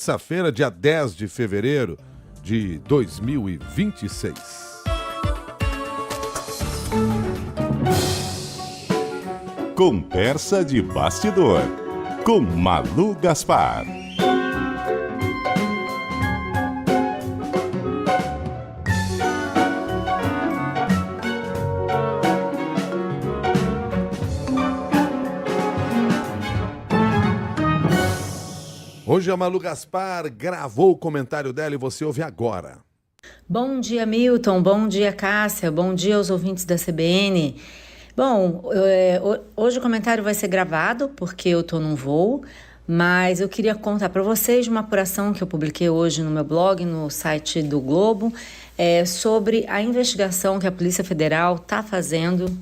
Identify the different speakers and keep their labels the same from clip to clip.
Speaker 1: Terça-feira, dia 10 de fevereiro de 2026.
Speaker 2: Conversa de bastidor, com Malu Gaspar.
Speaker 1: Hoje a Malu Gaspar gravou o comentário dela e você ouve agora.
Speaker 3: Bom dia, Milton. Bom dia, Cássia. Bom dia aos ouvintes da CBN. Bom, hoje o comentário vai ser gravado porque eu estou num voo, mas eu queria contar para vocês de uma apuração que eu publiquei hoje no meu blog, no site do Globo, sobre a investigação que a Polícia Federal está fazendo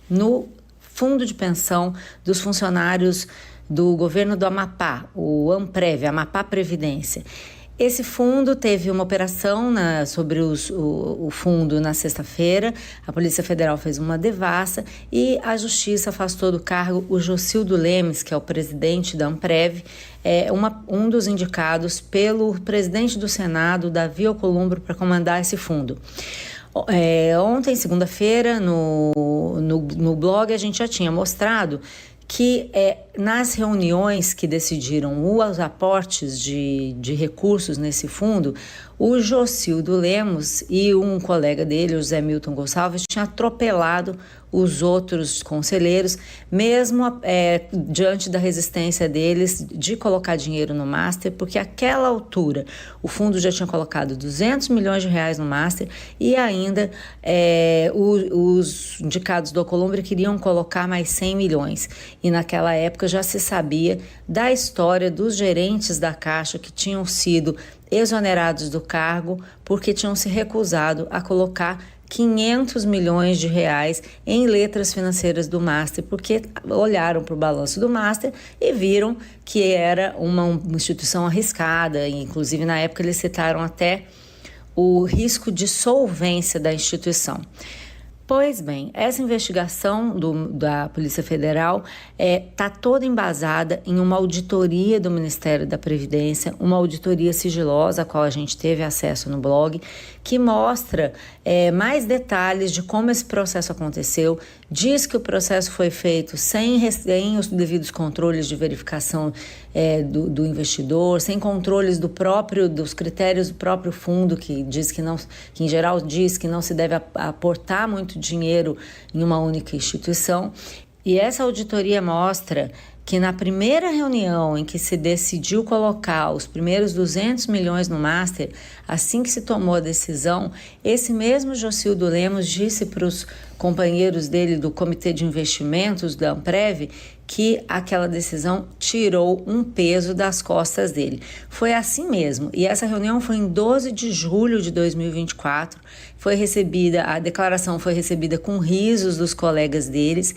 Speaker 3: no fundo de pensão dos funcionários do governo do Amapá, o Amprev, Amapá Previdência. Esse fundo teve uma operação sobre o fundo na sexta-feira. A Polícia Federal fez uma devassa e a Justiça afastou do cargo o Jocildo Lemes, que é o presidente da Amprev, um dos indicados pelo presidente do Senado, Davi Alcolumbre, para comandar esse fundo. Ontem, segunda-feira, no blog, a gente já tinha mostrado que nas reuniões que decidiram os aportes de recursos nesse fundo, o Jocildo Lemos e um colega dele, o José Milton Gonçalves, tinham atropelado os outros conselheiros, mesmo diante da resistência deles de colocar dinheiro no Master, porque àquela altura o fundo já tinha colocado 200 milhões de reais no Master e ainda os indicados do Alcolumbre queriam colocar mais 100 milhões. E naquela época já se sabia da história dos gerentes da Caixa que tinham sido exonerados do cargo porque tinham se recusado a colocar 500 milhões de reais em letras financeiras do Master, porque olharam para o balanço do Master e viram que era uma instituição arriscada, e inclusive na época eles citaram até o risco de solvência da instituição. Pois bem, essa investigação da Polícia Federal está toda embasada em uma auditoria do Ministério da Previdência, uma auditoria sigilosa, a qual a gente teve acesso no blog, que mostra mais detalhes de como esse processo aconteceu, diz que o processo foi feito sem os devidos controles de verificação do investidor, sem controles dos critérios do próprio fundo, que em geral diz que não se deve aportar muito dinheiro em uma única instituição. E essa auditoria mostra que na primeira reunião em que se decidiu colocar os primeiros 200 milhões no Master, assim que se tomou a decisão, esse mesmo Jocildo Lemos disse para os companheiros dele do Comitê de Investimentos da Amprev que aquela decisão tirou um peso das costas dele. Foi assim mesmo, e essa reunião foi em 12 de julho de 2024, a declaração foi recebida com risos dos colegas deles,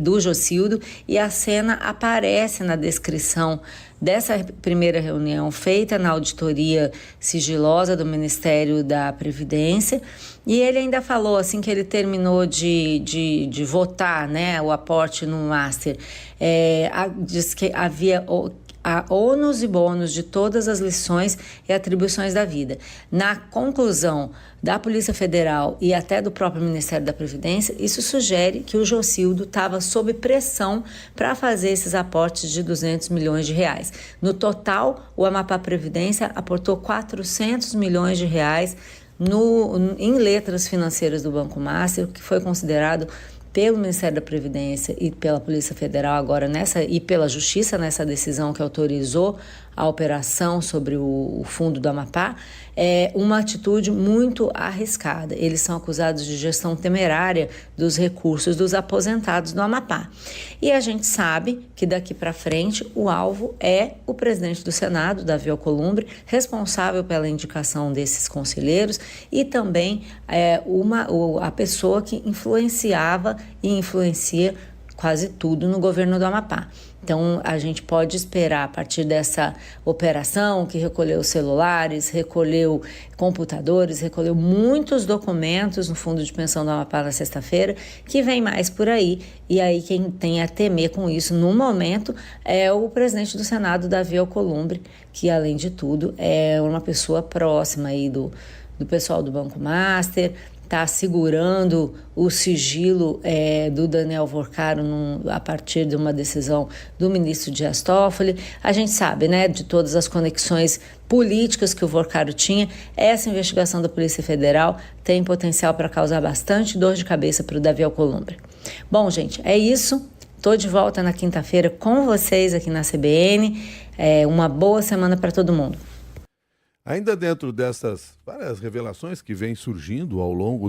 Speaker 3: do Jocildo, e a cena aparece na descrição dessa primeira reunião feita na auditoria sigilosa do Ministério da Previdência. E ele ainda falou, assim que ele terminou de votar, né, o aporte no Master, diz que havia a ônus e bônus de todas as lições e atribuições da vida. Na conclusão da Polícia Federal e até do próprio Ministério da Previdência, isso sugere que o Jocildo estava sob pressão para fazer esses aportes de 200 milhões de reais. No total, o Amapá Previdência aportou 400 milhões de reais em letras financeiras do Banco Master, que foi considerado pelo Ministério da Previdência e pela Polícia Federal agora e pela Justiça nessa decisão que autorizou a operação sobre o fundo do Amapá, uma atitude muito arriscada. Eles são acusados de gestão temerária dos recursos dos aposentados do Amapá. E a gente sabe que daqui para frente o alvo é o presidente do Senado, Davi Alcolumbre, responsável pela indicação desses conselheiros e também a pessoa que influenciava e influencia quase tudo no governo do Amapá. Então, a gente pode esperar, a partir dessa operação que recolheu celulares, recolheu computadores, recolheu muitos documentos no Fundo de Pensão do Amapá na sexta-feira, que vem mais por aí. E aí quem tem a temer com isso, no momento, é o presidente do Senado, Davi Alcolumbre, que, além de tudo, é uma pessoa próxima aí do pessoal do Banco Master, está segurando o sigilo do Daniel Vorcaro a partir de uma decisão do ministro Dias Toffoli. A gente sabe, né, de todas as conexões políticas que o Vorcaro tinha. Essa investigação da Polícia Federal tem potencial para causar bastante dor de cabeça para o Davi Alcolumbre. Bom, gente, é isso. Estou de volta na quinta-feira com vocês aqui na CBN. Uma boa semana para todo mundo.
Speaker 1: Ainda dentro dessas várias revelações que vêm surgindo ao longo